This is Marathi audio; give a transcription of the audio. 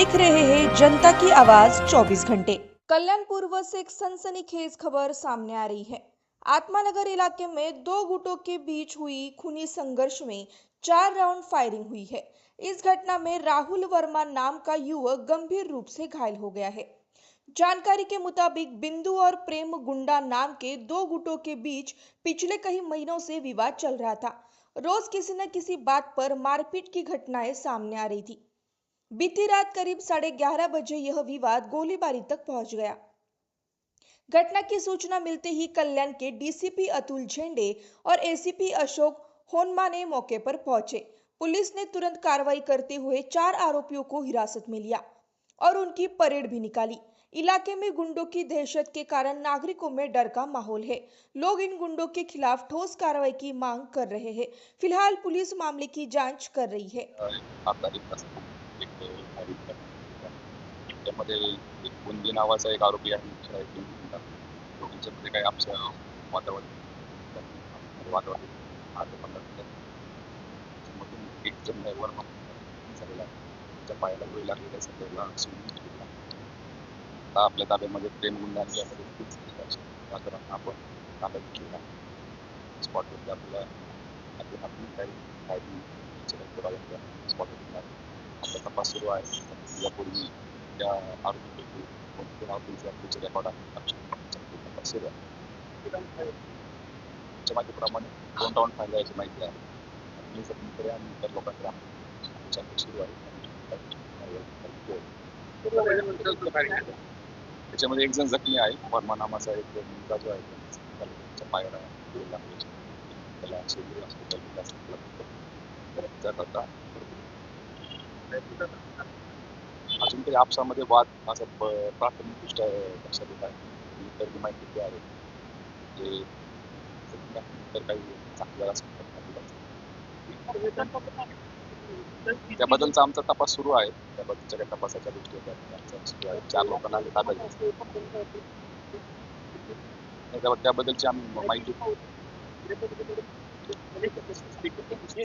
देख रहे हैं जनता की आवाज 24 घंटे। कल्याण पूर्व से एक सनसनीखेज खबर सामने आ रही है। आत्मानगर इलाके में दो गुटों के बीच हुई खूनी संघर्ष में 4 राउंड फायरिंग हुई है। इस घटना में राहुल वर्मा नाम का युवक गंभीर रूप से घायल हो गया है। जानकारी के मुताबिक बिंदु और प्रेम गुंडा नाम के दो गुटों के बीच पिछले कई महीनों से विवाद चल रहा था। रोज किसी न किसी बात पर मारपीट की घटनाएं सामने आ रही थी। बीती रात करीब 11:30 बजे यह विवाद गोलीबारी तक पहुंच गया। घटना की सूचना मिलते ही कल्याण के डीसीपी अतुल झेंडे और एसीपी अशोक होनमा ने मौके पर पहुंचे। पुलिस ने तुरंत कार्रवाई करते हुए 4 आरोपियों को हिरासत में लिया और उनकी परेड भी निकाली। इलाके में गुंडों की दहशत के कारण नागरिकों में डर का माहौल है। लोग इन गुंडों के खिलाफ ठोस कार्रवाई की मांग कर रहे हैं। फिलहाल पुलिस मामले की जांच कर रही है। त्यामध्ये एक बुंदी नावाचा एक आरोपी आहे, दुसरा एक बिंदू म्हणतात. दोघांच्यामध्ये काही आमचं वातावरण त्याच्यामधून एक जण वर झालेला आहे. त्याच्या पायाला गोळी लागलेली आहे, सध्याला सोडून दिलेला आहे. आता आपल्या ताब्यामध्ये प्रेम गुंडांनी यामध्ये खूप प्रकरण आपण ताब्यात घेतलेला आहे. स्पॉटवरती आपल्याला आपण काही स्पॉटवरती आपला तपास सुरू आहे. यापूर्वी त्या आरोपीपैकी कोणते आरोपीचे रेकॉर्ड आहे तपास सुरू आहे. त्याच्या माहितीप्रमाणे 2 राऊंड फायदा याची माहिती आहे. पोलीस जखमीकडे आणि इतर लोकांकडे विचारपूस सुरू आहे. त्याच्यामध्ये एक जण जखमी आहे. वर्मा नामाचा एक मुलगा जो आहे त्याच्या पायाला गोळी लागली. त्याला शिर्डी हॉस्पिटलला जाता अजून काही आपसामध्ये वाद असं प्राथमिकदृष्ट्या लक्षात येत आहे. इतर माहिती जी आहे जे तर काही चांगलं असं त्याबद्दलचा आमचा तपास सुरू आहे. त्याबद्दलच्या काही तपासाच्या गोष्टी सुरू आहे. 4 लोकांना ताब्यात त्याबद्दलची आम्ही माहिती